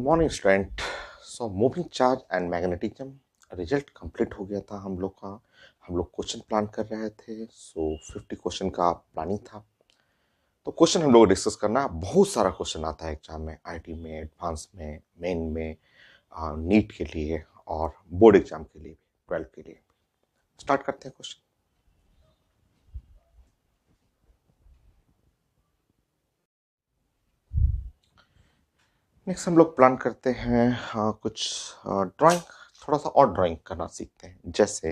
Morning student. So moving charge and magnetism result complete हो गया था हम लोग का। हम लोग क्वेश्चन प्लान कर रहे थे। 50 क्वेश्चन का प्लानिंग था। तो क्वेश्चन हम लोग डिस्कस करना है। बहुत सारा क्वेश्चन आता है एग्जाम में, आईटी में, एडवांस में, मेन में, नीट के लिए और बोर्ड एग्जाम के लिए भी, 12 के लिए। स्टार्ट करते हैं क्वेश्चन। नेक्स्ट हम लोग प्लान करते हैं कुछ ड्राइंग, थोड़ा सा और ड्राइंग करना सीखते हैं। जैसे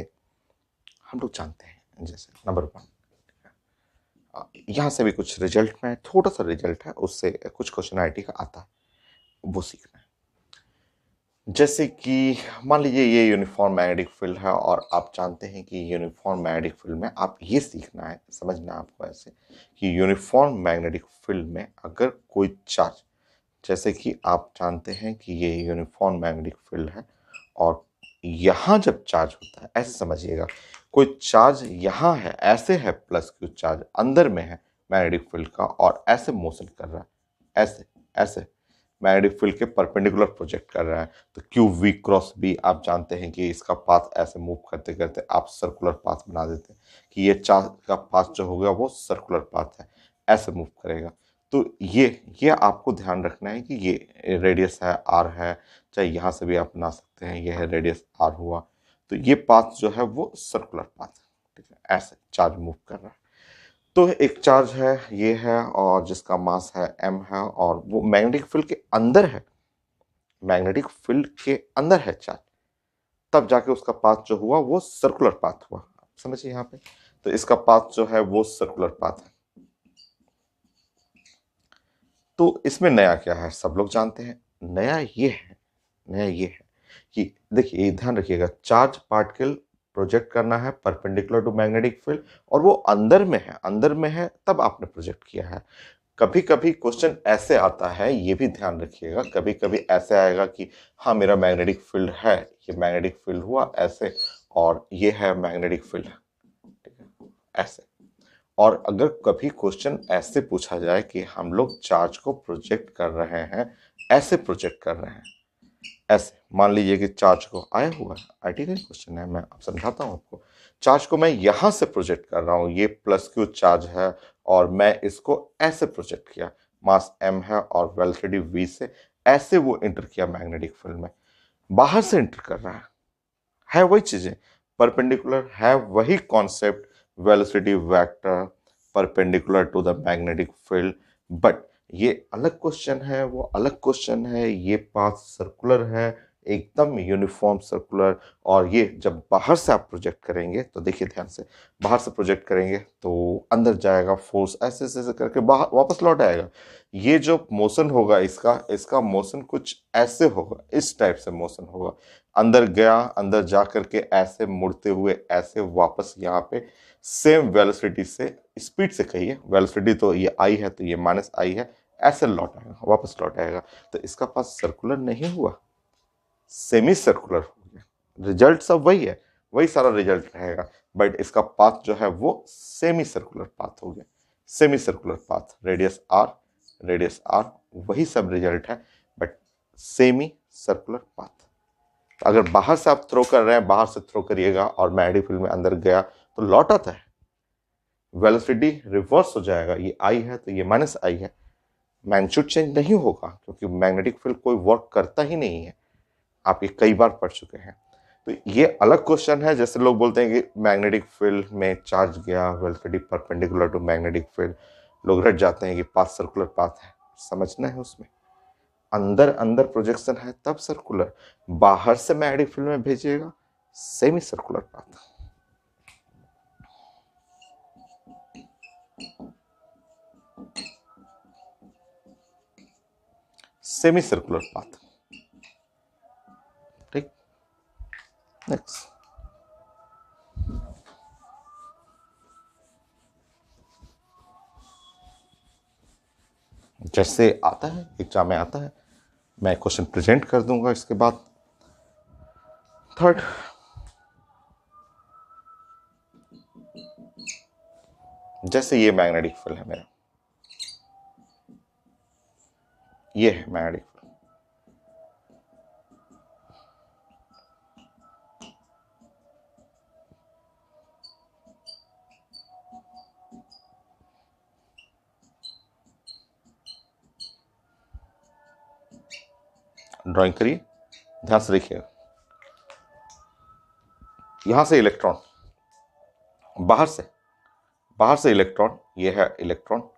हम लोग जानते हैं, जैसे नंबर 1, यहाँ से भी कुछ रिजल्ट में थोड़ा सा रिजल्ट है, उससे कुछ क्वेश्चन आईटी का आता है, वो सीखना है। जैसे कि मान लीजिए ये यूनिफॉर्म मैग्नेटिक फील्ड है और आप जानते हैं कि यूनिफॉर्म मैग्नेटिक फील्ड में आप ये सीखना है, समझना है आपको ऐसे कि यूनिफॉर्म मैग्नेटिक फील्ड में अगर कोई चार्ज, जैसे कि आप जानते हैं कि ये यूनिफॉर्म मैग्नेटिक फील्ड है और यहाँ जब चार्ज होता है, ऐसे समझिएगा, कोई चार्ज यहाँ है, ऐसे है, प्लस क्यू चार्ज अंदर में है मैग्नेटिक फील्ड का और ऐसे मोशन कर रहा है, ऐसे ऐसे मैग्नेटिक फील्ड के परपेंडिकुलर प्रोजेक्ट कर रहा है। तो क्यू वी क्रॉस बी आप जानते हैं कि इसका पाथ ऐसे मूव करते करते आप सर्कुलर पाथ बना देते हैं कि ये चार्ज का पाथ जो होगा वो सर्कुलर पाथ है, ऐसे मूव करेगा। तो ये आपको ध्यान रखना है कि ये रेडियस है, आर है, चाहे यहाँ से भी आप बना सकते हैं, ये है रेडियस आर हुआ। तो ये पाथ जो है वो सर्कुलर पाथ है, ठीक है, ऐसे चार्ज मूव कर रहा है। तो एक चार्ज है, ये है, और जिसका मास है m है और वो मैग्नेटिक फील्ड के अंदर है, मैग्नेटिक फील्ड के अंदर है चार्ज, तब जाके उसका पाथ जो हुआ वो सर्कुलर पाथ हुआ। आप समझिए यहाँ पे, तो इसका पाथ जो है वो सर्कुलर पाथ है। तो इसमें नया क्या है, सब लोग जानते हैं। नया ये है, नया ये है कि देखिए, ध्यान रखिएगा, चार्ज पार्टिकल प्रोजेक्ट करना है परपेंडिकुलर टू मैग्नेटिक फील्ड और वो अंदर में है, अंदर में है तब आपने प्रोजेक्ट किया है। कभी कभी क्वेश्चन ऐसे आता है, ये भी ध्यान रखिएगा, कभी कभी ऐसे आएगा कि हाँ मेरा मैग्नेटिक फील्ड है, ये मैग्नेटिक फील्ड हुआ ऐसे और ये है मैग्नेटिक फील्ड, ठीक है, ऐसे। और अगर कभी क्वेश्चन ऐसे पूछा जाए कि हम लोग चार्ज को प्रोजेक्ट कर रहे हैं, ऐसे प्रोजेक्ट कर रहे हैं, ऐसे मान लीजिए कि चार्ज को आया हुआ है, आईटी का क्वेश्चन है, मैं आप समझाता हूँ आपको। चार्ज को मैं यहां से प्रोजेक्ट कर रहा हूं, ये प्लस क्यू चार्ज है और मैं इसको ऐसे प्रोजेक्ट किया, मास m है और वेलोसिटी v से ऐसे वो इंटर किया मैग्नेटिक फील्ड में, बाहर से इंटर कर रहा है वही चीजें, परपेंडिकुलर है, वही concept, velocity vector perpendicular to the magnetic field, but ये अलग क्वेश्चन है, वो अलग क्वेश्चन है। ये पाथ सर्कुलर है, एकदम यूनिफॉर्म सर्कुलर, और ये जब बाहर से आप प्रोजेक्ट करेंगे तो देखिए ध्यान से, बाहर से प्रोजेक्ट करेंगे तो अंदर जाएगा, फोर्स ऐसे ऐसे करके बाहर वापस लौट आएगा। ये जो मोशन होगा इसका इसका मोशन कुछ ऐसे होगा, इस टाइप से मोशन होगा, अंदर गया, अंदर जा करके ऐसे मुड़ते हुए ऐसे वापस यहाँ पे सेम वेलोसिटी से, स्पीड से कहिए, वेलोसिटी तो ये आई है तो ये माइनस आई है, ऐसे लौट आएगा, वापस लौट आएगा। तो इसका पाथ सर्कुलर नहीं हुआ, सेमी सर्कुलर हो गया। रिजल्ट सब वही है, वही सारा रिजल्ट रहेगा, बट इसका पाथ जो है वो सेमी सर्कुलर पाथ हो गया, semi circular path, radius R, वही सब रिजल्ट है, बट सेमी सर्कुलर पाथ। अगर बाहर से आप थ्रो कर रहे हैं, बाहर से थ्रो करिएगा और मैग्नेटिक फील्ड में अंदर गया तो लौट आता है, वेलोसिटी रिवर्स हो जाएगा, ये आई है तो ये माइनस आई है, मैग्नीट्यूड चेंज नहीं होगा क्योंकि मैग्नेटिक फील्ड कोई वर्क करता ही नहीं है। आप ये कई बार पढ़ चुके हैं। तो ये अलग क्वेश्चन है। जैसे लोग बोलते हैं कि मैग्नेटिक फील्ड में चार्ज गया, velocity perpendicular to magnetic field, लोग रट जाते हैं कि पाथ सर्कुलर पाथ है, समझना है उसमें अंदर अंदर प्रोजेक्शन है तब सर्कुलर, बाहर से मैग्नेटिक फील्ड में भेजिएगा semi circular path. Semi circular path, ठीक। नेक्स्ट, जैसे आता है एग्जाम में आता है, मैं क्वेश्चन प्रेजेंट कर दूंगा। इसके बाद थर्ड, जैसे ये मैग्नेटिक फील्ड है मेरा, ये है मैग्नेटिक फील्ड, ड्राइंग करिए, ध्यान से देखिएगा। यहां से इलेक्ट्रॉन, बाहर से इलेक्ट्रॉन, ये है इलेक्ट्रॉन,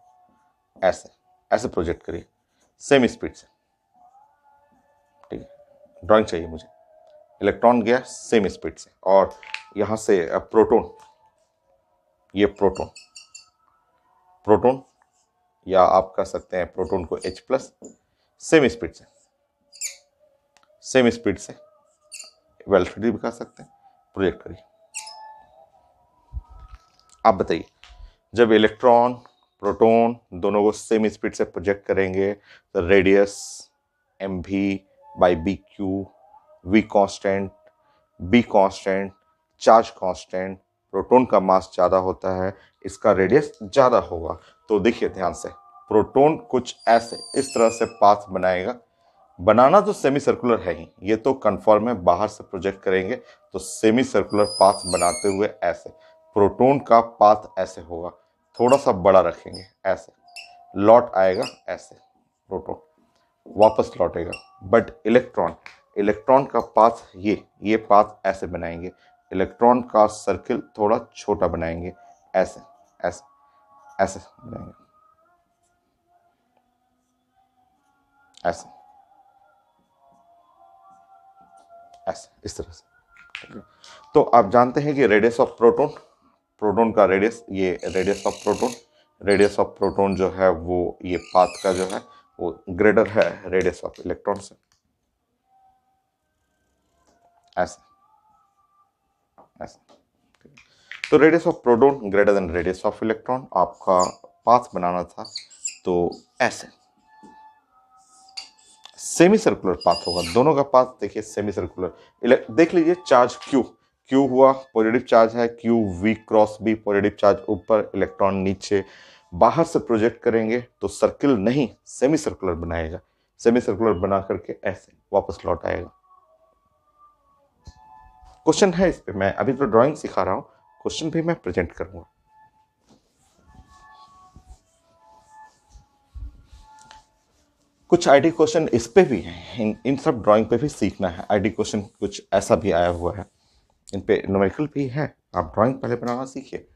ऐसे ऐसे प्रोजेक्ट करिए सेम स्पीड से, ठीक है। ड्राइंग चाहिए मुझे, इलेक्ट्रॉन गया सेम स्पीड से, और यहां से प्रोटॉन, ये प्रोटॉन, प्रोटॉन या आप कह सकते हैं प्रोटॉन को H प्लस, सेम स्पीड से, सेम स्पीड से वेलोसिटी भी कह सकते हैं, प्रोजेक्ट करिए। आप बताइए, जब इलेक्ट्रॉन प्रोटॉन दोनों को सेम स्पीड से प्रोजेक्ट करेंगे तो radius M V by B Q, V constant, B constant, charge constant, proton का मास ज़्यादा होता है, इसका रेडियस ज़्यादा होगा। तो देखिए ध्यान से, प्रोटॉन कुछ ऐसे इस तरह से पाथ बनाएगा, बनाना तो सेमी सर्कुलर है ही, ये तो कन्फर्म है, बाहर से प्रोजेक्ट करेंगे तो सेमी सर्कुलर पाथ बनाते हुए ऐसे, प्रोटॉन का पाथ ऐसे होगा, थोड़ा सा बड़ा रखेंगे ऐसे, लौट आएगा ऐसे, प्रोटॉन वापस लौटेगा। बट इलेक्ट्रॉन, इलेक्ट्रॉन का पाथ ये पाथ ऐसे बनाएंगे, इलेक्ट्रॉन का सर्किल थोड़ा छोटा बनाएंगे, ऐसे ऐसे ऐसे बनाएंगे, ऐसे ऐसे इस तरह से। तो आप जानते हैं कि रेडियस ऑफ प्रोटॉन, प्रोटॉन का रेडियस, ये radius of proton, radius of proton जो है वो ये पाथ का जो है वो ग्रेटर है रेडियस ऑफ इलेक्ट्रॉन से, ऐसे ऐसे। तो radius of proton greater than radius of electron, आपका पाथ बनाना था तो ऐसे सेमी सर्कुलर पाथ होगा, दोनों का पाथ देखिए सेमी सर्कुलर। देख लीजिए चार्ज क्यू, क्यू हुआ पॉजिटिव चार्ज है, Q V cross B, positive charge ऊपर, इलेक्ट्रॉन नीचे, बाहर से प्रोजेक्ट करेंगे तो सर्किल नहीं सेमी सर्कुलर बनाएगा, सेमी सर्कुलर बना करके ऐसे वापस लौट आएगा। क्वेश्चन है इस पे, मैं अभी तो ड्राइंग सिखा रहा हूं, क्वेश्चन भी मैं प्रेजेंट करूंगा। कुछ आईडी क्वेश्चन इस पे भी हैं, इन सब ड्राइंग पे भी सीखना है, आईडी क्वेश्चन कुछ ऐसा भी आया हुआ है, इन पे न्यूमेरिकल भी है, आप ड्राइंग पहले बनाना सीखिए।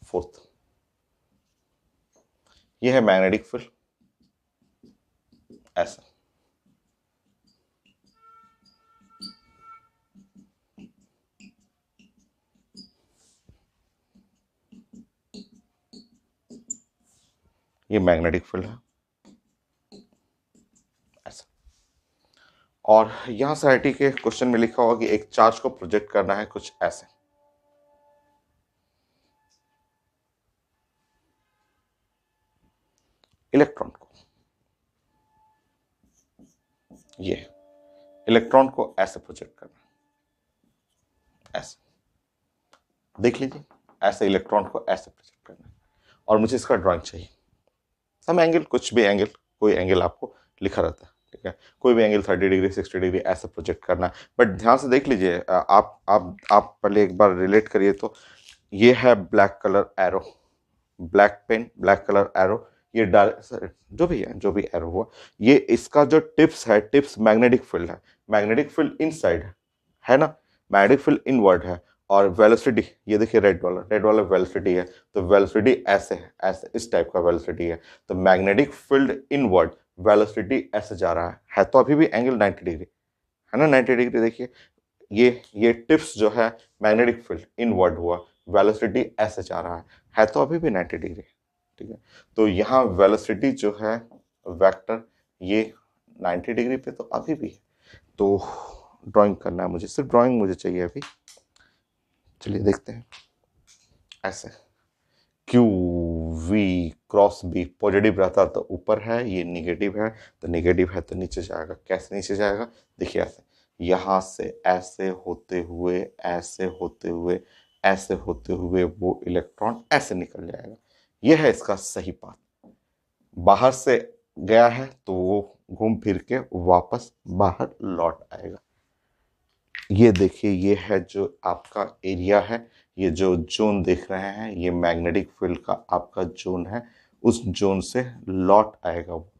फोर्थ, ये है मैग्नेटिक फील्ड, ऐसा ये मैग्नेटिक फील्ड है ऐसा। और यहां से आईटी के क्वेश्चन में लिखा होगा कि एक चार्ज को प्रोजेक्ट करना है कुछ ऐसे, इलेक्ट्रॉन को, ये इलेक्ट्रॉन को ऐसे प्रोजेक्ट करना है, ऐसे देख लीजिए, ऐसे इलेक्ट्रॉन को ऐसे प्रोजेक्ट करना है, और मुझे इसका ड्राइंग चाहिए। सम एंगल, कुछ भी एंगल, कोई एंगल आपको लिखा रहता है, ठीक है, कोई भी एंगल 30 डिग्री 60 डिग्री ऐसे प्रोजेक्ट करना है। बट ध्यान से देख लीजिए, आप पहले एक बार रिलेट करिए। तो ये है black colour arrow, black pen, black colour arrow, ये जो भी एरो हुआ, ये इसका जो टिप्स है, टिप्स मैग्नेटिक फील्ड है, मैग्नेटिक फील्ड इनसाइड है ना, मैग्नेटिक फील्ड इनवर्ड है, और वेलोसिटी ये देखिए रेड वाला वेलोसिटी है, तो वेलोसिटी ऐसे है, ऐसे इस टाइप का वेलोसिटी है, तो मैग्नेटिक फील्ड इनवर्ड, वेलोसिटी ऐसे जा रहा है तो अभी भी एंगल 90 डिग्री है ना, 90 डिग्री। देखिए ये टिप्स जो है मैग्नेटिक फील्ड इनवर्ड हुआ, वेलोसिटी ऐसे जा रहा है तो अभी भी 90 डिग्री, ठीक है। तो यहाँ वेलोसिटी जो है वेक्टर, ये 90 डिग्री पे तो अभी भी है। तो ड्राइंग करना है मुझे, सिर्फ ड्राइंग मुझे चाहिए अभी, चलिए देखते हैं। ऐसे Q V cross B, positive रहता तो ऊपर है, ये निगेटिव है तो निगेटिव है तो नीचे जाएगा, कैसे नीचे जाएगा, देखिए ऐसे, यहाँ से ऐसे होते हुए, ऐसे होते हुए, ऐसे होते हुए वो इलेक्ट्रॉन ऐसे निकल जाएगा, यह है इसका सही पाथ। बाहर से गया है तो वो घूम फिर के वापस बाहर लौट आएगा। ये देखिए, ये है जो आपका एरिया है, ये जो जोन देख रहे हैं, ये मैग्नेटिक फील्ड का आपका जोन है, उस जोन से लौट आएगा वो,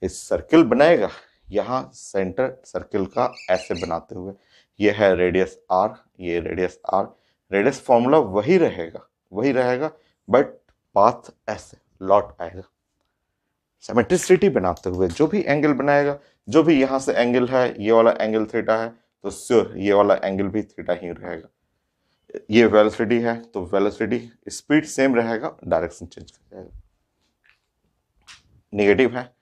इस सर्किल बनाएगा, यहाँ सेंटर सर्किल का ऐसे बनाते हुए, ये है रेडियस आर, ये रेडियस आर, रेडियस फॉर्मूला वही रहेगा बट पाथ ऐसे लौट आएगा। सिमेट्रिसिटी बनाते हुए जो भी एंगल बनाएगा, जो भी यहाँ से एंगल है, ये वाला एंगल थीटा है तो श्योर ये वाला एंगल भी थीटा ही रहेगा। ये वेलोसिटी है तो वेलोसिटी स्पीड सेम रहेगा, डायरेक्शन चेंज कर जाएगा। नेगेटिव है,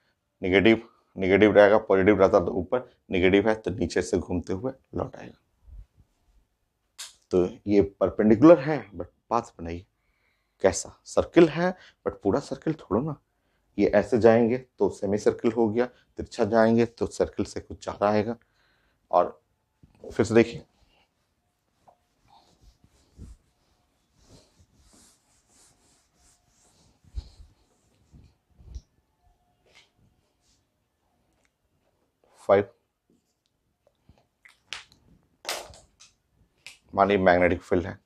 नेगेटिव रहेगा, पॉजिटिव रहता तो ऊपर, नेगेटिव है तो नीचे से घूमते हुए लौट आएगा। तो ये परपेंडिकुलर है बट पाथ बनाइए। कैसा? सर्किल है बट पूरा सर्किल थोड़ा ना, ये ऐसे जाएंगे तो सेमी सर्किल हो गया, तिरछा जाएंगे तो सर्किल से कुछ ज्यादा आएगा। और फिर से देखिए, फाइव, मानिए मैग्नेटिक फील्ड है,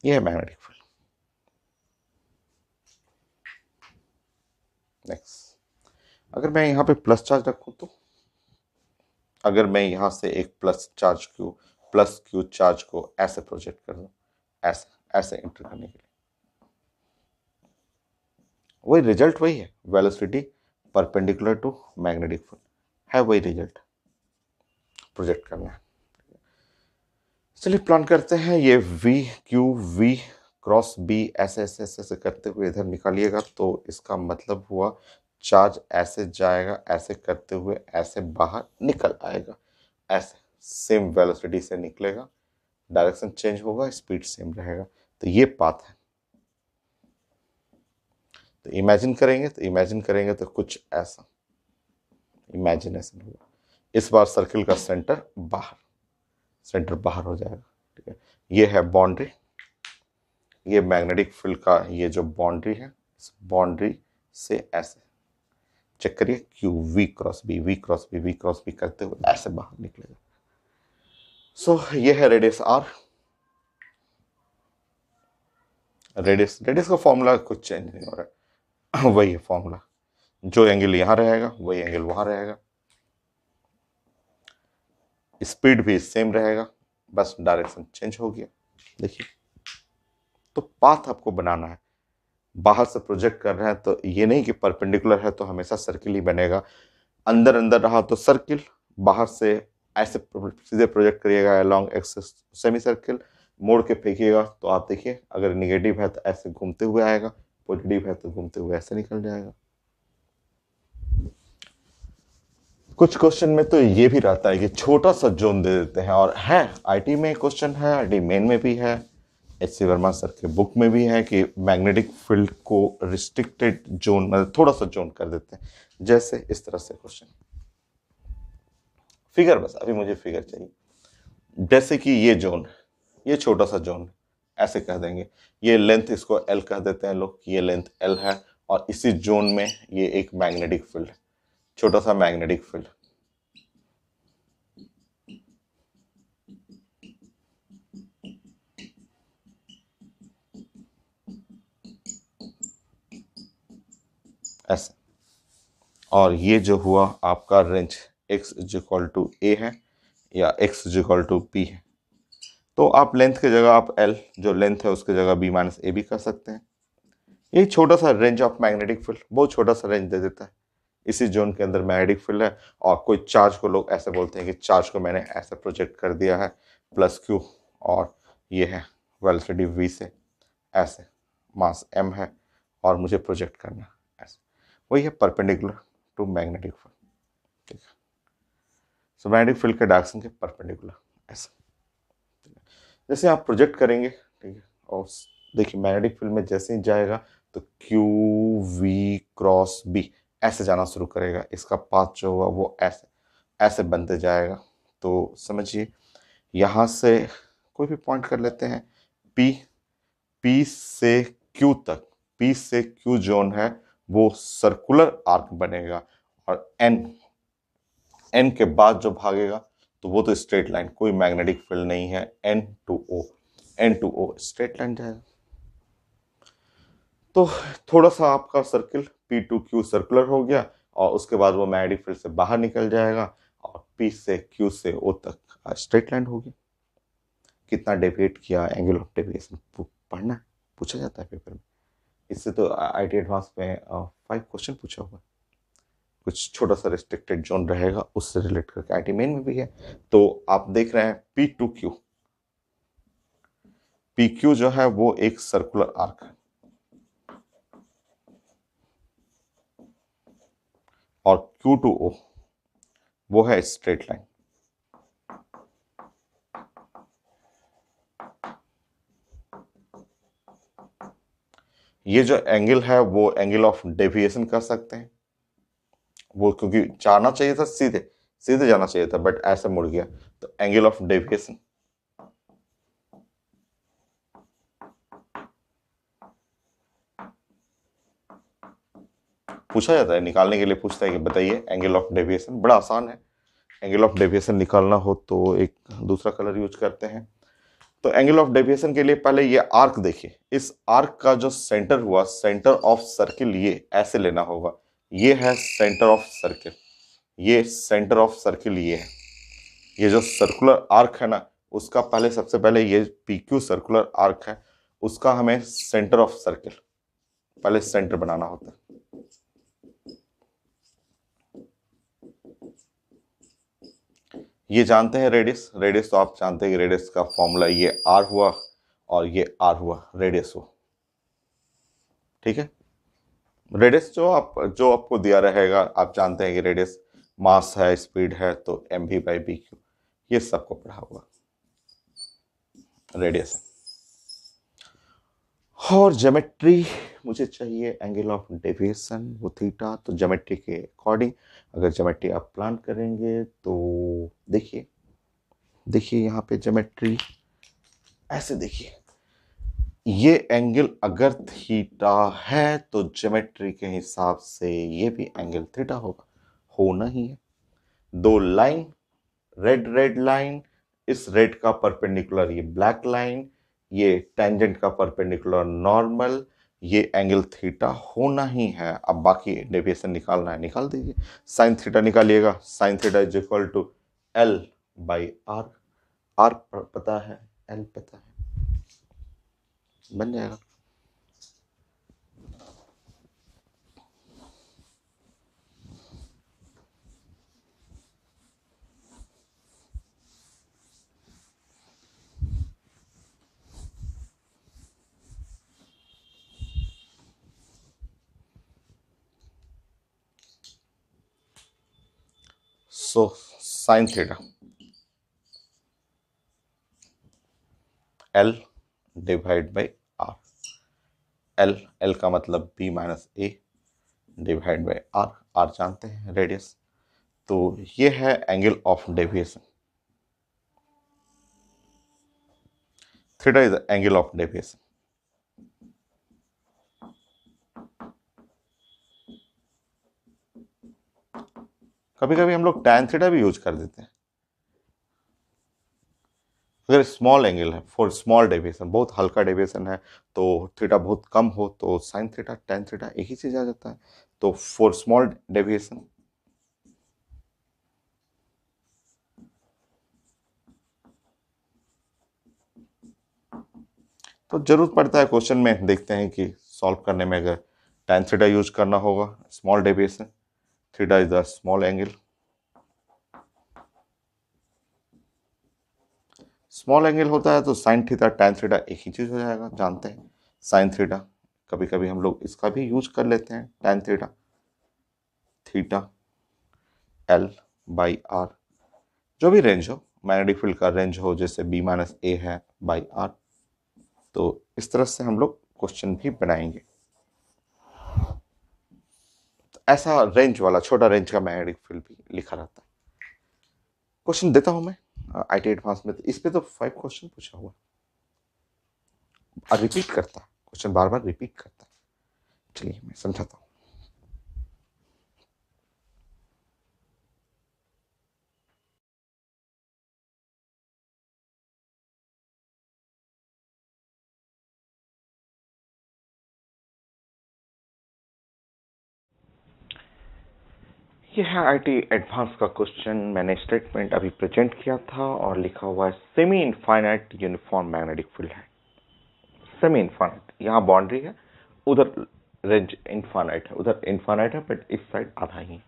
ये है मैग्नेटिक फील्ड। नेक्स्ट, अगर मैं यहाँ पे प्लस चार्ज रखूँ तो, अगर मैं यहाँ से एक प्लस क्यू चार्ज को ऐसे प्रोजेक्ट कर दूँ, ऐसे एंटर करने के लिए, वही रिजल्ट वही है, velocity perpendicular to magnetic field है, वही रिजल्ट प्रोजेक्ट करना है। चलिए प्लान करते हैं, ये वी क्रॉस बी ऐसे करते हुए इधर निकालिएगा तो इसका मतलब हुआ चार्ज ऐसे जाएगा, ऐसे करते हुए ऐसे बाहर निकल आएगा, ऐसे सेम वेलोसिटी से निकलेगा, डायरेक्शन चेंज होगा, स्पीड सेम रहेगा। तो ये पाथ है। तो इमेजिन करेंगे तो कुछ ऐसा इमेजिनेशन होगा। इस बार सर्किल का सेंटर बाहर हो जाएगा, ठीक है। ये है बाउंड्री, ये मैग्नेटिक फील्ड का ये जो बाउंड्री है, इस बाउंड्री से ऐसे चेक करिए, क्यू वी क्रॉस बी करते हुए ऐसे बाहर निकलेगा। सो ये है रेडियस आर। रेडियस का फॉर्मूला कुछ चेंज नहीं हो रहा है वही है फॉर्मूला, जो एंगल यहां रहेगा वही एंगल वहां रहेगा, स्पीड भी सेम रहेगा, बस डायरेक्शन चेंज हो गया। देखिए, तो पाथ आपको बनाना है, बाहर से प्रोजेक्ट कर रहे हैं तो ये नहीं कि परपेंडिकुलर है तो हमेशा सर्किल ही बनेगा, अंदर रहा तो सर्किल, बाहर से ऐसे सीधे प्रोजेक्ट करिएगा अलोंग एक्सिस सेमी सर्किल, मोड़ के फेंकिएगा तो आप देखिए, अगर निगेटिव है तो ऐसे घूमते हुए आएगा, पॉजिटिव है तो घूमते हुए ऐसे निकल जाएगा। कुछ क्वेश्चन में तो ये भी रहता है कि छोटा सा जोन दे देते हैं, और है आईटी में क्वेश्चन है, आईटी मेन में भी है, एच.सी. वर्मा सर के बुक में भी है कि मैग्नेटिक फील्ड को रिस्ट्रिक्टेड जोन, मतलब थोड़ा सा जोन कर देते हैं, जैसे इस तरह से क्वेश्चन। फिगर, बस अभी मुझे फिगर चाहिए। जैसे कि ये जोन, ये छोटा सा जोन ऐसे कह देंगे, ये लेंथ इसको एल कह देते हैं लोग, ये लेंथ एल है, और इसी जोन में ये एक मैग्नेटिक फील्ड है, छोटा सा मैग्नेटिक फील्ड। ऐसे, और ये जो हुआ आपका range x is equal to A है या x is equal to P है, तो आप लेंथ की जगह आप l जो लेंथ है उसकी जगह b माइनस ए भी कर सकते हैं। ये छोटा सा रेंज ऑफ मैग्नेटिक फील्ड, बहुत छोटा सा रेंज दे देता है, इसी जोन के अंदर मैग्नेटिक फील्ड है। और कोई चार्ज को लोग ऐसे बोलते हैं कि चार्ज को मैंने ऐसे प्रोजेक्ट कर दिया है प्लस क्यू, और ये है वेलोसिटी v से ऐसे, मास m है और मुझे प्रोजेक्ट करना है ऐसे, वही है परपेंडिकुलर टू मैग्नेटिक फील्ड, ठीक है। सो मैग्नेटिक फील्ड के डायरेक्शन के परपेंडिकुलर ऐसे, जैसे आप प्रोजेक्ट करेंगे, ठीक है। और देखिए मैग्नेटिक फील्ड में जैसे ही जाएगा तो क्यू वी क्रॉस बी ऐसे जाना शुरू करेगा, इसका पाथ जो होगा वो ऐसे बनते जाएगा। तो समझिए, यहाँ से कोई भी पॉइंट कर लेते हैं, पी से क्यू तक, पी से क्यू जोन है वो सर्कुलर आर्क बनेगा, और एन के बाद जो भागेगा तो वो तो स्ट्रेट लाइन, कोई मैग्नेटिक फील्ड नहीं है, N to O straight line जाएगा। तो थोड़ा सा आपका सर्किल P2Q सर्कुलर हो गया और उसके बाद वो मैग्नेटिक फील्ड से बाहर निकल जाएगा और P से Q से O तक स्ट्रेट लाइन होगी। कितना डेविएट किया, एंगल ऑफ डेविएशन पढ़ना है, पूछा जाता है पेपर में। इससे तो आईटी एडवांस में 5 क्वेश्चन पूछा हुआ है। कुछ छोटा सा रिस्ट्रिक्टेड जोन रहेगा उससे रिलेट करके आईटी मेन में भी है। तो आप देख रहे हैं P2Q, PQ जो है वो एक सर्कुलर आर्क है और Q2O वो है स्ट्रेट लाइन। ये जो एंगल है वो एंगल ऑफ डेविएशन कर सकते हैं, वो क्योंकि जाना चाहिए था सीधे सीधे जाना चाहिए था बट ऐसे मुड़ गया, तो एंगल ऑफ डेविएशन। पूछा जाता है, निकालने के लिए पूछता है कि बताइए एंगल ऑफ डेविएशन, बड़ा आसान है। एंगल ऑफ डेविएशन निकालना हो तो एक दूसरा कलर यूज करते हैं। तो एंगल ऑफ डेविएशन के लिए पहले ये आर्क देखिए, इस आर्क का जो सेंटर हुआ, सेंटर ऑफ सर्किल, ये ऐसे लेना होगा। ये है सेंटर ऑफ सर्किल, ये सेंटर ऑफ सर्किल ये है। ये जो सर्कुलर आर्क है ना, उसका पहले सबसे पहले ये PQ सर्कुलर आर्क है, उसका हमें सेंटर ऑफ सर्किल पहले सेंटर बनाना होता है। ये जानते हैं रेडियस, रेडियस तो आप जानते हैं कि रेडियस का फॉर्मूला ये R हुआ और ये R हुआ, रेडियस हो, ठीक है। रेडियस जो आपको दिया रहेगा, आप जानते हैं कि रेडियस मास है, स्पीड है, तो mv/bq, ये सबको पढ़ा हुआ रेडियस है। और ज्योमेट्री मुझे चाहिए एंगल ऑफ डेविएशन, वो थीटा, तो ज्योमेट्री के अकॉर्डिंग अगर ज्योमेट्री आप प्लान करेंगे तो देखिए देखिए यहाँ पे ज्योमेट्री ऐसे देखिए, ये एंगल अगर थीटा है तो ज्योमेट्री के हिसाब से ये भी एंगल थीटा होगा, होना ही है। दो लाइन, रेड रेड लाइन, इस रेड का परपेंडिकुलर ये ब्लैक लाइन, ये टेंजेंट का परपेंडिकुलर नॉर्मल, ये एंगल थीटा होना ही है। अब बाकी डेविएशन निकालना है, निकाल दीजिए। साइन थीटा निकालिएगा, sine theta is equal to L/R, R पता है, L पता है, बन जाएगा। So sine theta L divide by R, L का मतलब B-A divide by R, R जानते हैं रेडियस, तो ये है angle of deviation. Theta is angle of deviation. कभी कभी हम लोग tan थीटा भी यूज कर देते हैं अगर स्मॉल एंगल है, फॉर स्मॉल डेविएशन, बहुत हल्का डेविएशन है, तो थीटा बहुत कम हो तो साइन थीटा tan थीटा एक ही चीज आ जाता है। तो फॉर स्मॉल डेविएशन, तो जरूरत पड़ता है क्वेश्चन में, देखते हैं कि सॉल्व करने में अगर tan थीटा यूज करना होगा, small deviation, theta is the small angle, small angle होता है तो साइन थीटा tan थीटा एक ही चीज हो जाएगा, जानते हैं साइन थीटा। कभी कभी हम लोग इसका भी यूज कर लेते हैं, tan थीटा, थीटा L/R, जो भी रेंज हो, मैग्नेटिक फील्ड का रेंज हो, जैसे B-A है बाई R, तो इस तरह से हम लोग क्वेश्चन भी बनाएंगे। तो ऐसा रेंज वाला छोटा रेंज का मैग्नेटिक फील्ड भी लिखा रहता है। क्वेश्चन देता हूं मैं आईटी एडवांस में, इस पे तो 5 क्वेश्चन पूछा हुआ और रिपीट करता है क्वेश्चन, बार बार रिपीट करता है। चलिए मैं समझाता हूँ। ये है आईटी एडवांस का क्वेश्चन। मैंने स्टेटमेंट अभी प्रेजेंट किया था और लिखा हुआ है semi infinite uniform magnetic field है। सेमी इनफाइनाइट, यहाँ बाउंड्री है, उधर रेंज इनफाइनाइट है, उधर इनफाइनाइट है, बट इस साइड आधा ही।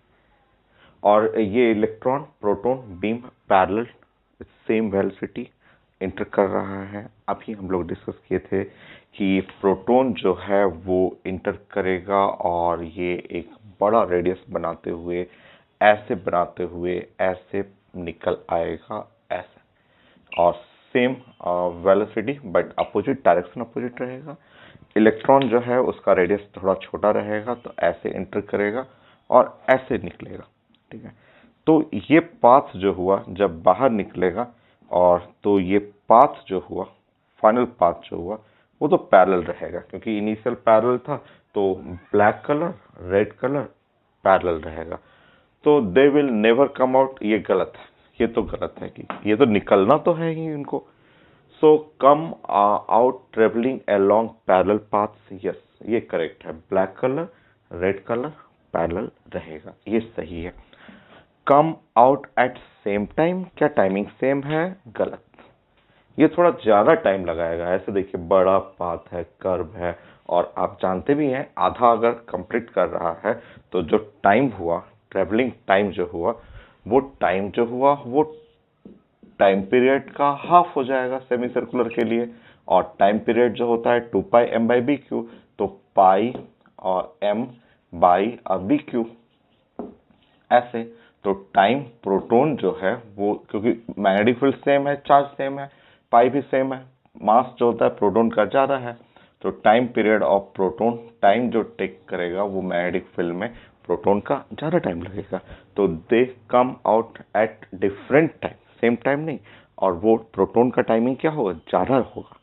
और ये electron proton beam parallel same velocity inter कर रहा है। अभी हम लोग डिस्कस किए थे कि प्रोटॉन जो है वो इंटर करेगा और ये एक बड़ा रेडियस बनाते हुए ऐसे निकल आएगा ऐसे, और same velocity but opposite direction opposite रहेगा। इलेक्ट्रॉन जो है उसका रेडियस थोड़ा छोटा रहेगा, तो ऐसे इंटर करेगा और ऐसे निकलेगा। ठीक है, तो ये पाथ जो हुआ जब बाहर निकलेगा, और तो ये पाथ जो हुआ, फाइनल पाथ जो हुआ, वो तो पैरेलल रहेगा, क्योंकि इनिशियल पैरेलल था, तो black colour red colour parallel रहेगा। तो they will never come out, ये गलत है, ये तो गलत है कि ये तो निकलना तो है ही इनको। So come out travelling along parallel paths, yes ये करेक्ट है। Black colour red colour parallel रहेगा, ये सही है। Come out at same time, क्या टाइमिंग सेम है? गलत, ये थोड़ा ज्यादा टाइम लगाएगा। ऐसे देखिए बड़ा पाथ है, कर्व है, और आप जानते भी हैं आधा अगर कंप्लीट कर रहा है तो जो टाइम हुआ, ट्रेवलिंग टाइम जो हुआ, वो टाइम जो हुआ वो टाइम पीरियड का हाफ हो जाएगा सेमी सर्कुलर के लिए। और टाइम पीरियड जो होता है 2πm/bq, तो पाई और m बाई bq ऐसे। तो टाइम प्रोटॉन जो है वो, क्योंकि मैग्नेटिक फील्ड सेम है, चार्ज सेम है, पाई भी सेम है, मास जो होता है प्रोटॉन का ज्यादा है, तो time period of proton, time जो टेक करेगा वो मैग्नेटिक फील्ड में प्रोटॉन का ज्यादा टाइम लगेगा। तो they come out at different time, same time नहीं, और वो प्रोटॉन का टाइमिंग क्या होगा? ज्यादा होगा,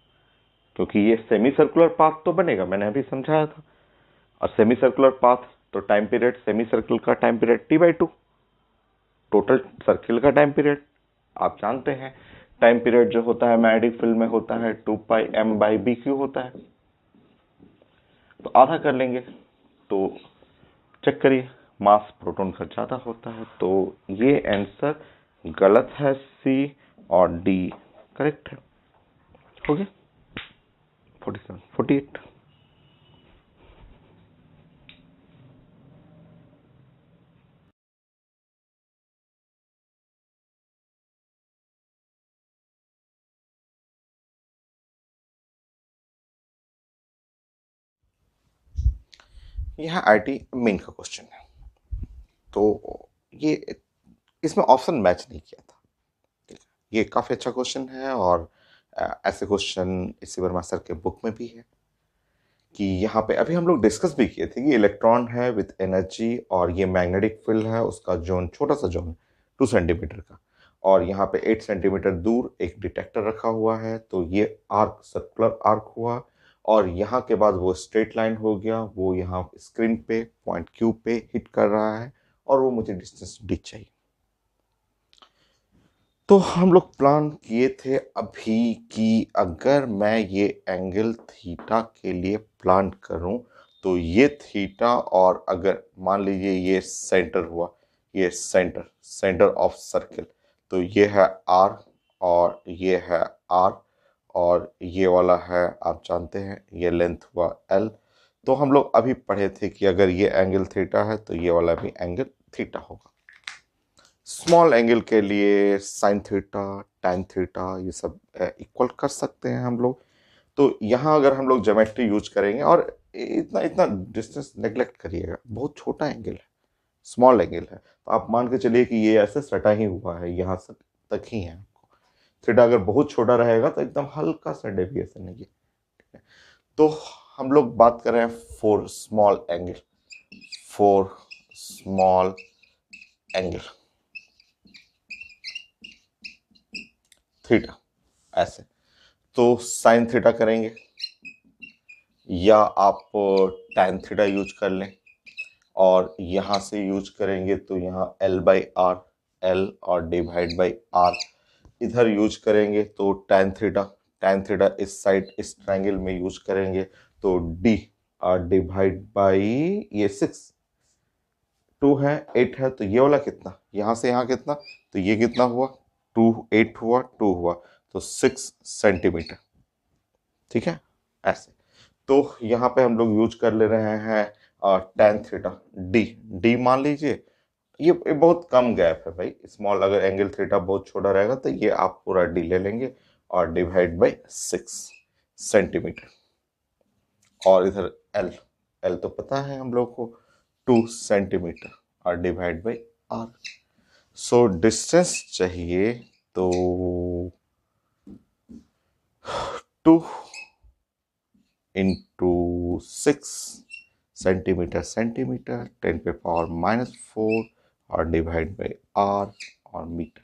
क्योंकि ये सेमी सर्कुलर पाथ तो बनेगा, मैंने अभी समझाया था। और सेमी सर्कुलर पाथ, तो टाइम पीरियड सेमी सर्कल का time period T/2, total circle का टाइम पीरियड आप जानते हैं। टाइम पीरियड जो होता है मैग्नेटिक फील्ड में होता है 2πm/bq होता है, तो आधा कर लेंगे तो चेक करिए, मास प्रोटॉन का ज्यादा होता है, तो ये आंसर गलत है, सी और डी करेक्ट है। हो गया 47 48। यह आईटी मेन का क्वेश्चन है, तो ये इसमें ऑप्शन मैच नहीं किया था। ठीक है, ये काफी अच्छा क्वेश्चन है, और ऐसे क्वेश्चन इसी वर्मा सर के बुक में भी है। कि यहाँ पे अभी हम लोग डिस्कस भी किए थे कि इलेक्ट्रॉन है विथ एनर्जी, और ये मैग्नेटिक फील्ड है, उसका जोन छोटा सा जोन 2 सेंटीमीटर का, और यहाँ पे 8 सेंटीमीटर दूर एक डिटेक्टर रखा हुआ है, तो ये आर्क सर्कुलर आर्क हुआ। और यहाँ के बाद वो स्ट्रेट लाइन हो गया, वो यहाँ स्क्रीन पे पॉइंट क्यू पे हिट कर रहा है, और वो मुझे डिस्टेंस डी चाहिए। तो हम लोग प्लान किए थे अभी कि अगर मैं ये एंगल थीटा के लिए प्लान करूं, तो ये थीटा, और अगर मान लीजिए ये सेंटर हुआ, ये सेंटर सेंटर ऑफ सर्किल, तो ये है आर और ये है आर, और ये वाला है आप जानते हैं ये लेंथ हुआ एल। तो हम लोग अभी पढ़े थे कि अगर ये एंगल थीटा है तो ये वाला भी एंगल थीटा होगा। स्मॉल एंगल के लिए साइन थीटा टैन थीटा ये सब इक्वल कर सकते हैं हम लोग। तो यहाँ अगर हम लोग ज्योमेट्री यूज करेंगे, और इतना इतना डिस्टेंस नेग्लेक्ट करिएगा, बहुत छोटा एंगल है, स्मॉल एंगल है, तो आप मान के चलिए कि ये ऐसे सटा ही हुआ है, यहाँ से तक ही है। थीटा अगर बहुत छोटा रहेगा तो एकदम हल्का सा डेविएशन है ये। तो हम लोग बात कर रहे हैं four small angle, four small angle theta ऐसे। तो साइन थीटा करेंगे, या आप टैन थीटा यूज कर लें, और यहाँ से यूज करेंगे तो यहाँ L/R, L और डिवाइड बाई R इधर यूज करेंगे, तो टैन थीटा इस साइड इस ट्रायंगल में यूज करेंगे, तो D डिवाइड बाई ये 6 2 है, 8 है, तो ये वाला कितना, यहाँ से यहाँ कितना, तो ये कितना हुआ, 2, 8 हुआ, 2 हुआ, तो 6 सेंटीमीटर। ठीक है, ऐसे। तो यहाँ पे हम लोग यूज कर ले रहे हैं tan थीटा, डी, डी मान लीजिए। ये बहुत कम गैप है भाई, स्मॉल, अगर एंगल थीटा बहुत छोटा रहेगा तो ये आप पूरा डी ले लेंगे और डिवाइड बाई 6 सेंटीमीटर। और इधर एल, एल तो पता है हम लोग को 2 सेंटीमीटर और divide by R. So distance चाहिए तो 2 इंटू 6 सेंटीमीटर, सेंटीमीटर 10 पे पावर -4 और डिवाइड बाई आर और मीटर।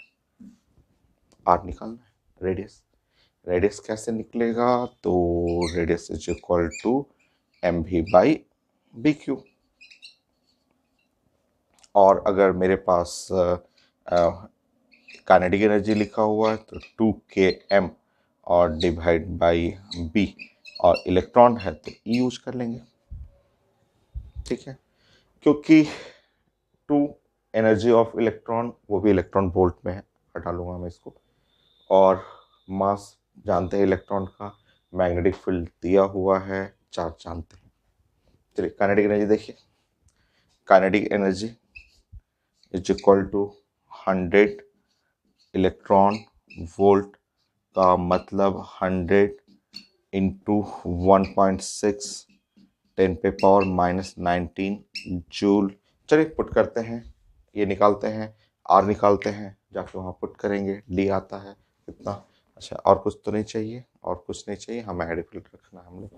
आर निकालना है, रेडियस। रेडियस कैसे निकलेगा, तो radius is equal to M V by B Q. और अगर मेरे पास काइनेटिक एनर्जी लिखा हुआ है तो 2 km और डिवाइड बाई बी, और इलेक्ट्रॉन है तो ई यूज कर लेंगे। ठीक है, क्योंकि 2 एनर्जी ऑफ इलेक्ट्रॉन, वो भी इलेक्ट्रॉन वोल्ट में है, हटा लूंगा मैं इसको। और मास जानते हैं इलेक्ट्रॉन का, मैग्नेटिक फील्ड दिया हुआ है, चार्ज जानते हैं। चलिए काइनेटिक एनर्जी देखिए, kinetic energy is equal to 100 electron volt, का मतलब 100 इंटू 1.6 10 पे पावर -19 जूल। चलिए पुट करते हैं, ये निकालते हैं, आर निकालते हैं, जाके वहाँ पुट करेंगे, डी आता है कितना। अच्छा, और कुछ तो नहीं चाहिए, और कुछ नहीं चाहिए, हमें मैग्नेटिक फील्ड रखना है हम लोग।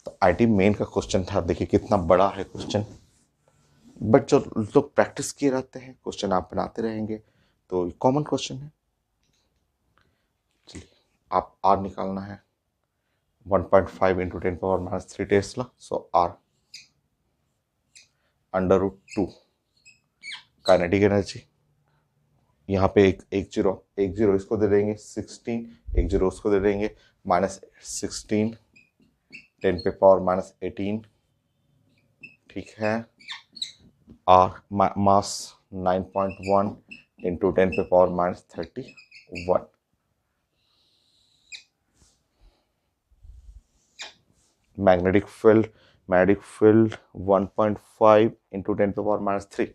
तो आईटी मेन का क्वेश्चन था, देखिए कितना बड़ा है क्वेश्चन, बट जो लोग प्रैक्टिस किए रहते हैं क्वेश्चन आप बनाते रहेंगे, तो कॉमन क्वेश्चन है। चलिए, आप आर निकालना है, 1.5 into 10 power -3 tesla, so R √2। Kinetic energy, यहाँ पे एक जीरो इसको दे देंगे 16, एक जीरो उसको दे देंगे -16 10 पे पावर -18। ठीक है, आर मास 9.1 इंटू 10 पे पावर -31। मैग्नेटिक फील्ड, 1.5 इंटू 10 पे पावर -3,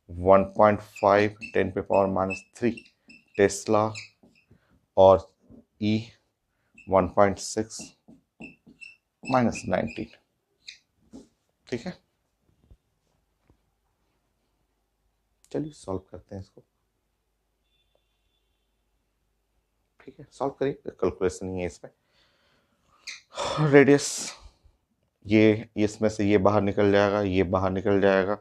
1.5 10 पे पावर -3 टेस्ला, और ई 1.6 -19। ठीक है, चलिए सॉल्व करते हैं इसको। ठीक है, सॉल्व करिए, कैलकुलेशन ही है इसमें। रेडियस, ये इसमें से ये बाहर निकल जाएगा, ये बाहर निकल जाएगा,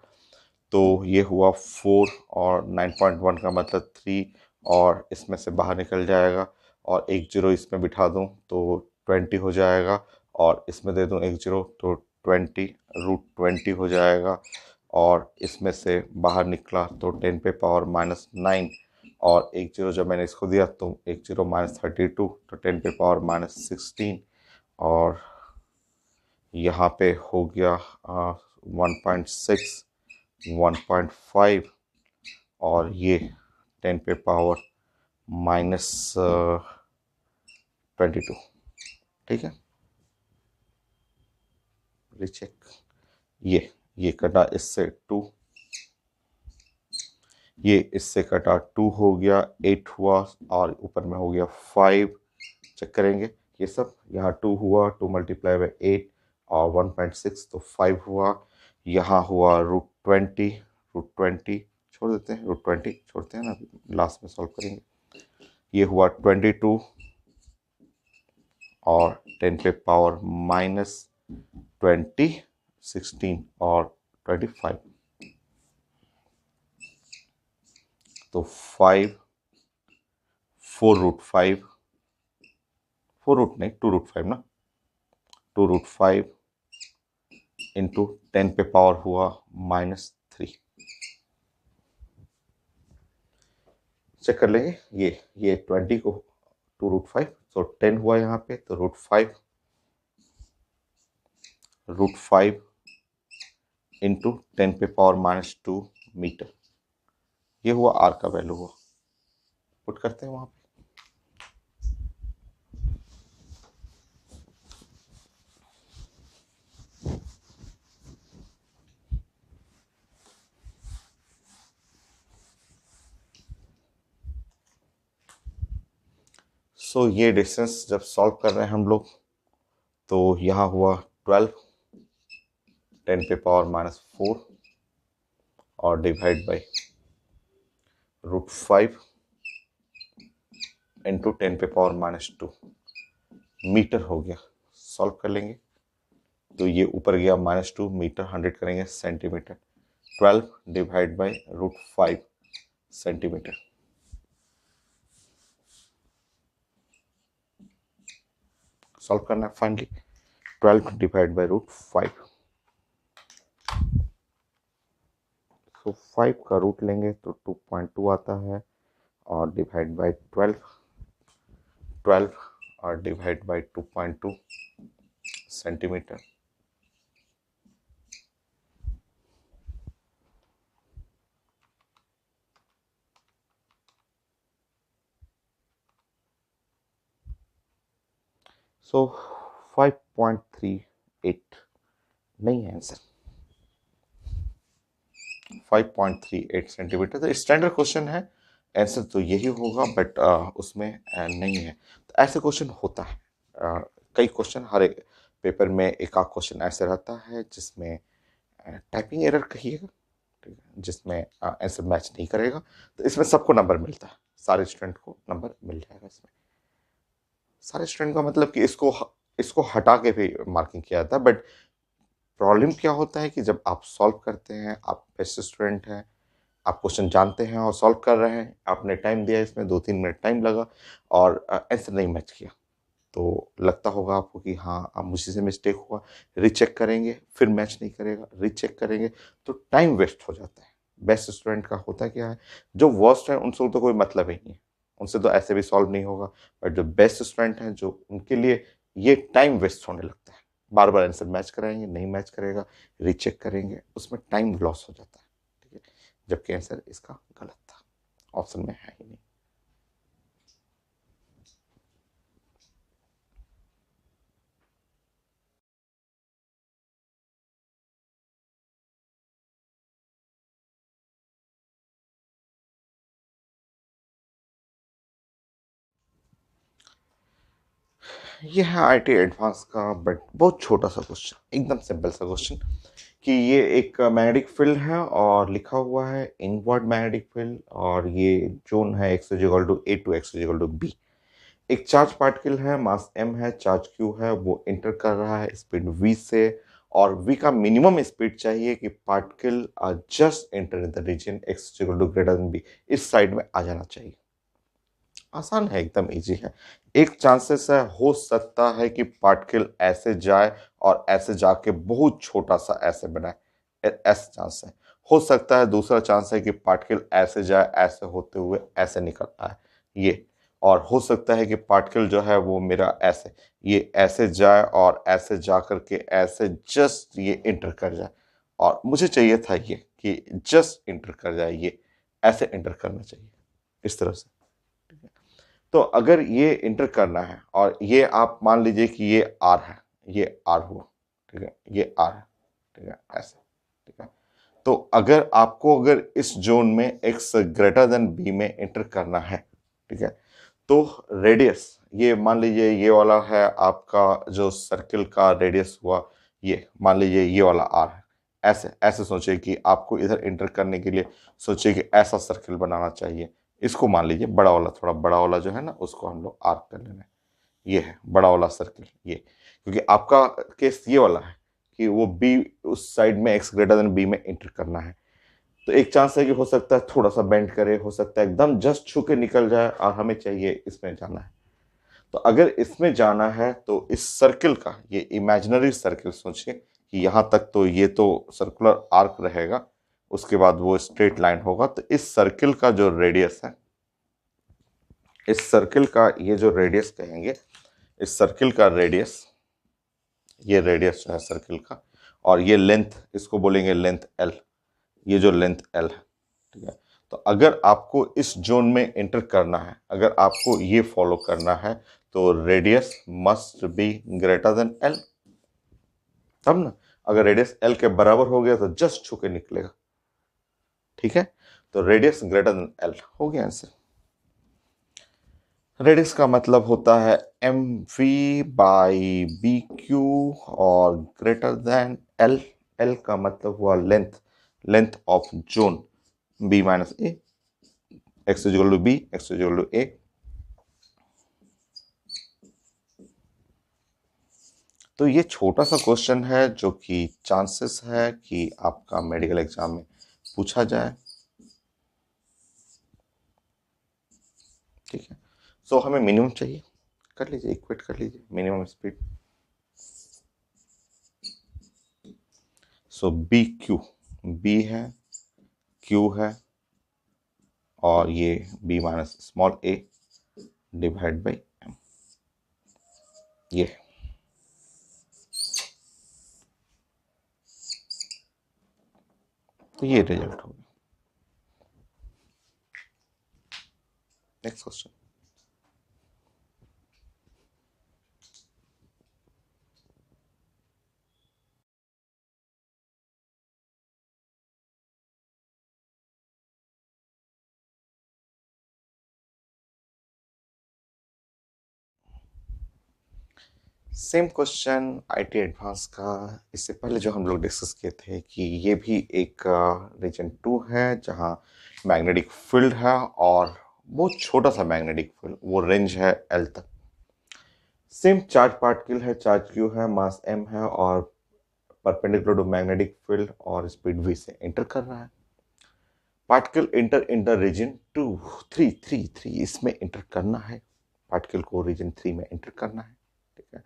तो ये हुआ 4 और 9.1 का मतलब 3, और इसमें से बाहर निकल जाएगा, और एक जीरो इसमें बिठा दूं तो 20 हो जाएगा, और इसमें दे दूं एक जीरो तो 20 √20 हो जाएगा, और इसमें से बाहर निकला तो 10 पे पावर -9, और एक जीरो जब मैंने इसको दिया तो एक जीरो -32, तो 10 पे पावर -16, और यहाँ पे हो गया 1.6 1.5, और ये 10 पे पावर -22। ठीक है, रीचेक। ये कटा इससे 2, ये इससे कटा 2 हो गया, 8 हुआ, और ऊपर में हो गया 5। चेक करेंगे ये सब, यहाँ 2 हुआ, 2 मल्टीप्लाई बाई 8 और 1.6 तो 5 हुआ, यहाँ हुआ √20 छोड़ देते हैं, √20 छोड़ते हैं ना, लास्ट में सॉल्व करेंगे। ये हुआ 22 और 10 पे पावर -20 16 और 25, तो 5 4 √5, 4 रूट नहीं 2 √5 ना, 2 √5 इंटू 10 पे पावर हुआ -3। चेक कर लेंगे, ये 20 को 2 √5, तो 10 हुआ यहाँ पे, तो √5 √5 इंटू 10⁻⁻² मीटर। ये हुआ आर का वैल्यू हुआ, पुट करते हैं वहां पे। सो ये डिस्टेंस जब सॉल्व कर रहे हैं हम लोग, तो यहाँ हुआ 12 10⁻⁻4 और डिवाइड बाई √5 इंटू 10⁻⁻² मीटर हो गया। सॉल्व कर लेंगे तो ये ऊपर गया -2 मीटर, 100 करेंगे centimetre, 12 divide by √5 centimetre. Solve करना है फाइनली, 12 डिवाइड बाई √5, तो 5 का रूट लेंगे तो 2.2 आता है, और डिवाइड बाई 12 और डिवाइड बाई 2.2 सेंटीमीटर। सो 5.38 नहीं है आंसर, 5.38 सेंटीमीटर। तो स्टैंडर्ड क्वेश्चन है, आंसर तो यही होगा, बट उसमें नहीं है। तो ऐसे क्वेश्चन होता है, कई क्वेश्चन हर एक पेपर में, एक आध क्वेश्चन ऐसे रहता है जिसमें टाइपिंग एरर कहिएगा, ठीक है, जिसमें आंसर मैच नहीं करेगा। तो इसमें सबको नंबर मिलता है, सारे स्टूडेंट को नंबर मिल जाएगा इसमें। सारे स्टूडेंट का मतलब कि इसको हटा के भी मार्किंग किया जाता है, बट प्रॉब्लम क्या होता है कि जब आप सॉल्व करते हैं, आप बेस्ट स्टूडेंट हैं, आप क्वेश्चन जानते हैं और सॉल्व कर रहे हैं, आपने टाइम दिया, इसमें 2-3 मिनट टाइम लगा और आंसर नहीं मैच किया, तो लगता होगा आपको कि हाँ अब मुझे से मिस्टेक हुआ। रीचेक करेंगे, फिर मैच नहीं करेगा, रीचेक करेंगे, तो टाइम वेस्ट हो जाता है। बेस्ट स्टूडेंट का होता क्या है, जो वर्स्ट है उनसे तो कोई मतलब ही नहीं है, उनसे तो ऐसे भी सॉल्व नहीं होगा, बट जो बेस्ट स्टूडेंट हैं, जो उनके लिए ये टाइम वेस्ट होने लगता है। बार बार आंसर मैच कराएंगे, नहीं मैच करेगा, रीचेक करेंगे, उसमें टाइम लॉस हो जाता है, ठीक है, जबकि आंसर इसका गलत था, ऑप्शन में है ही नहीं। ये है आईटी एडवांस का, बट बहुत छोटा सा क्वेश्चन, एकदम सिंपल सा क्वेश्चन, कि ये एक मैग्नेटिक फील्ड है और लिखा हुआ है इनवर्ड मैग्नेटिक फील्ड, और ये जोन है x=a टू x=b। एक चार्ज पार्टिकल है, मास m है, चार्ज q है, वो इंटर कर रहा है स्पीड v से, और v का मिनिमम स्पीड चाहिए कि particle just enter in the region x=b, इस साइड में आ जाना चाहिए। आसान है, एकदम इजी है। एक चांसेस है, हो सकता है कि पार्टिकल ऐसे जाए और ऐसे जाके बहुत छोटा सा ऐसे बनाए, ऐसा चांस है। हो सकता है दूसरा चांस है कि पार्टिकल ऐसे जाए, ऐसे होते हुए ऐसे निकल आए, ये। और हो सकता है कि पार्टिकल जो है वो मेरा ऐसे, ये ऐसे जाए और ऐसे जा करके ऐसे जस्ट ये इंटर कर जाए, और मुझे चाहिए था ये कि जस्ट इंटर कर जाए, ये ऐसे इंटर करना चाहिए, इस तरह से। तो अगर ये इंटर करना है, और ये आप मान लीजिए कि ये आर है, ये आर हुआ, ठीक है, ये आर है, ठीक है, ऐसे, ठीक है। तो अगर आपको अगर इस जोन में x>b में इंटर करना है, ठीक है, तो रेडियस, ये मान लीजिए ये वाला है आपका जो सर्किल का रेडियस हुआ, ये मान लीजिए ये वाला आर है, ऐसे ऐसे सोचिए कि आपको इधर इंटर करने के लिए सोचिए कि ऐसा सर्किल बनाना चाहिए। इसको मान लीजिए बड़ा वाला, थोड़ा बड़ा वाला जो है ना, उसको हम लोग आर्क कर लेना है, ये है बड़ा वाला सर्किल, ये, क्योंकि आपका केस ये वाला है कि वो बी उस साइड में x>b में इंटर करना है। तो एक चांस है कि हो सकता है थोड़ा सा बेंड करे, हो सकता है एकदम जस्ट छू के निकल जाए, और हमें चाहिए इसमें जाना है। तो अगर इसमें जाना है तो इस सर्किल का, ये इमेजिनरी सर्किल सोचिए कि यहाँ तक तो ये तो सर्कुलर आर्क रहेगा, उसके बाद वो स्ट्रेट लाइन होगा। तो इस सर्किल का जो रेडियस है, इस सर्किल का ये जो रेडियस कहेंगे, इस सर्किल का रेडियस ये रेडियस है सर्किल का, और ये लेंथ, इसको बोलेंगे लेंथ एल, ये जो लेंथ एल है, ठीक है। तो अगर आपको इस जोन में एंटर करना है, अगर आपको ये फॉलो करना है, तो radius must be greater than L, तब ना। अगर रेडियस एल के बराबर हो गया तो जस्ट छू के निकलेगा, ठीक है। तो रेडियस ग्रेटर देन एल हो गया आंसर। रेडियस का मतलब होता है M V by B Q, और ग्रेटर देन एल, एल का मतलब हुआ length, length of zone B minus A, X is equal to B, X is equal to A. तो ये छोटा सा क्वेश्चन है जो कि चांसेस है कि आपका मेडिकल एग्जाम में पूछा जाए, ठीक है। सो हमें मिनिमम चाहिए, कर लीजिए, इक्वेट कर लीजिए minimum speed. So B Q, B है, क्यू है, और ये B minus small A divide by M, ये। तो ये रिजल्ट हो गया। Next question. Same question IIT advance का। इससे पहले जो हम लोग डिस्कस किए थे कि ये भी एक रीजन 2 है जहां मैग्नेटिक फील्ड है, और बहुत छोटा सा मैग्नेटिक फील्ड, वो रेंज है एल तक। सेम चार्ज पार्टिकल है, चार्ज क्यू है, मास एम है, और परपेंडिकुलर टू मैग्नेटिक फील्ड और स्पीड वी से एंटर कर रहा है। पार्टिकल इंटर इंटर रीजन 2, 3 इसमें एंटर करना है, पार्टिकल को रीजन 3 में एंटर करना है, ठीक है।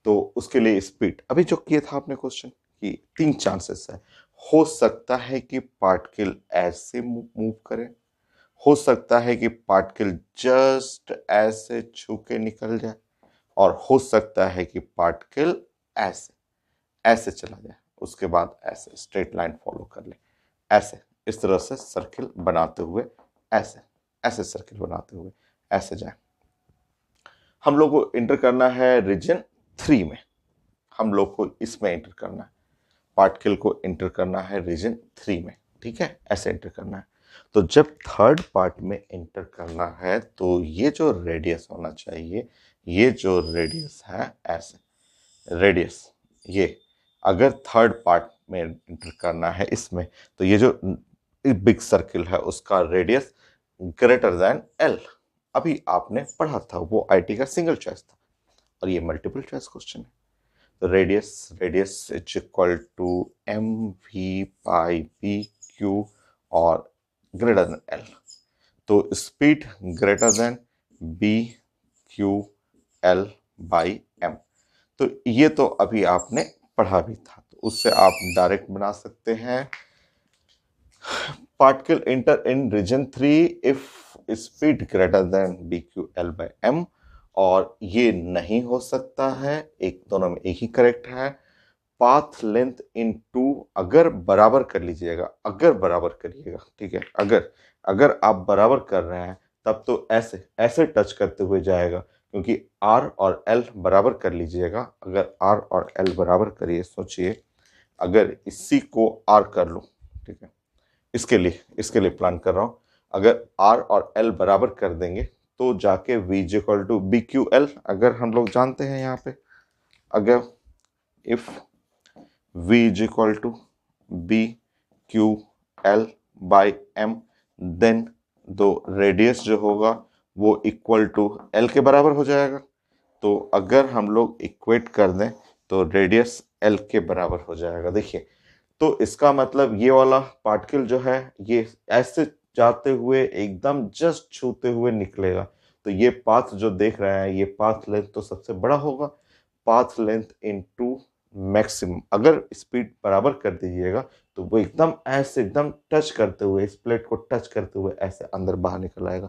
तो उसके लिए स्पीड, अभी जो किया था आपने क्वेश्चन कि 3 चांसेस है। हो सकता है कि पार्टिकल ऐसे मूव करे, हो सकता है कि पार्टिकल जस्ट ऐसे छू के निकल जाए, और हो सकता है कि पार्टिकल ऐसे ऐसे चला जाए, उसके बाद ऐसे स्ट्रेट लाइन फॉलो कर ले, ऐसे इस तरह से सर्किल बनाते हुए, ऐसे ऐसे सर्किल बनाते हुए ऐसे जाए। हम लोग को एंटर करना है रीजन 3 में, हम लोग को इसमें एंटर करना है, पार्टिकल को एंटर करना है रीजन 3 में, ठीक है, ऐसे एंटर करना है। तो जब थर्ड पार्ट में एंटर करना है, तो ये जो रेडियस होना चाहिए, ये जो रेडियस है ऐसे रेडियस, ये अगर थर्ड पार्ट में एंटर करना है इसमें, तो ये जो बिग सर्किल है उसका रेडियस ग्रेटर देन एल। अभी आपने पढ़ा था, वो आईटी का सिंगल चॉइस था, और ये मल्टीपल चॉइस क्वेश्चन है। तो radius, radius is equal to M V by B Q, और ग्रेटर देन एल। तो speed greater than B Q L by M. तो ये तो अभी आपने पढ़ा भी था, तो उससे आप डायरेक्ट बना सकते हैं, particle enter in region 3 if speed greater than B Q L by M. और ये नहीं हो सकता है, एक दोनों में एक ही करेक्ट है। पाथ लेंथ इन टू, अगर बराबर कर लीजिएगा, अगर बराबर करिएगा, ठीक है, अगर अगर आप बराबर कर रहे हैं तब तो ऐसे ऐसे टच करते हुए जाएगा, क्योंकि आर और एल बराबर कर लीजिएगा। अगर आर और एल बराबर करिए, सोचिए अगर इसी को आर कर लूं, ठीक है, इसके लिए प्लान कर रहा हूं, अगर आर और एल बराबर कर देंगे तो जाके V is equal to B Q L, अगर हम लोग जानते हैं यहाँ पे, अगर if V is equal to B Q L by M, then दो रेडियस जो होगा वो इक्वल टू L के बराबर हो जाएगा। तो अगर हम लोग इक्वेट कर दें तो रेडियस L के बराबर हो जाएगा। देखिए, तो इसका मतलब ये वाला पार्टिकल जो है ये ऐसे जाते हुए एकदम जस्ट छूते हुए निकलेगा। तो ये पाथ जो देख रहे हैं, ये पाथ लेंथ तो सबसे बड़ा होगा, पाथ लेंथ इनटू मैक्सिमम। अगर स्पीड बराबर कर दीजिएगा तो वो एकदम ऐसे एकदम टच करते हुए, इस प्लेट को टच करते हुए ऐसे अंदर बाहर निकल आएगा,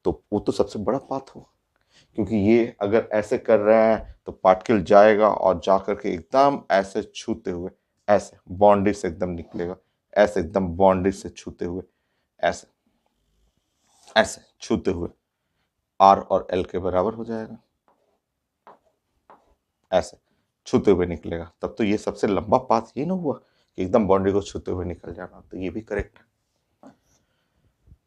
तो वो तो सबसे बड़ा पाथ होगा। क्योंकि ये अगर ऐसे कर रहे हैं तो पार्टिकल जाएगा और जाकर के एकदम ऐसे छूते हुए, ऐसे बाउंड्री से एकदम निकलेगा, ऐसे एकदम बाउंड्री से छूते हुए, ऐसे ऐसे छूते हुए आर और एल के बराबर हो जाएगा, ऐसे छूते हुए निकलेगा। तब तो ये सबसे लंबा पाथ ये ना हुआ कि एकदम बाउंड्री को छूते हुए निकल जाना, तो ये भी करेक्ट है।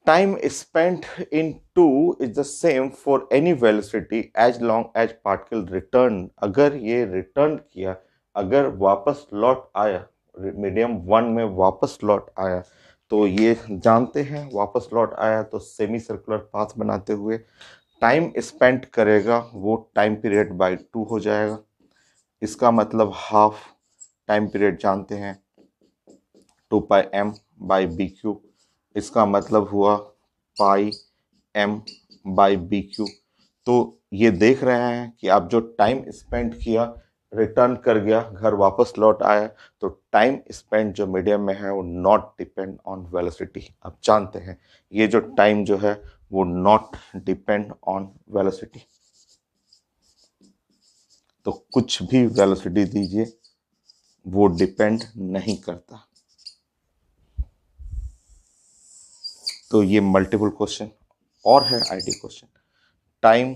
Time spent in 2 is the same for any velocity as long as particle return। अगर ये रिटर्न किया, अगर वापस लौट आया, मीडियम 1 में वापस लौट आया, तो ये जानते हैं वापस लौट आया तो सेमी सर्कुलर पाथ बनाते हुए टाइम स्पेंड करेगा वो टाइम पीरियड बाय 2 हो जाएगा। इसका मतलब हाफ टाइम पीरियड जानते हैं 2πm बाई बी क्यू। इसका मतलब हुआ पाई एम बाई बी क्यू। तो ये देख रहे हैं कि आप जो टाइम स्पेंड किया, रिटर्न कर गया, घर वापस लौट आया, तो टाइम स्पेंड जो मीडियम में है वो नॉट डिपेंड ऑन वेलोसिटी। आप जानते हैं ये जो टाइम जो है वो नॉट डिपेंड ऑन वेलोसिटी। तो कुछ भी वेलोसिटी दीजिए वो डिपेंड नहीं करता। तो ये मल्टीपल क्वेश्चन और है IT question. Time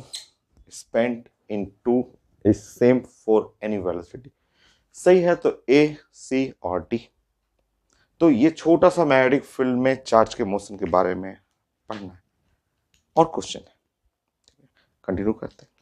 spent in 2 is same for any velocity. सही है, तो ए, सी और डी। तो ये छोटा सा मैग्नेटिक फील्ड में चार्ज के मोशन के बारे में पढ़ना है और क्वेश्चन है। कंटिन्यू करते हैं।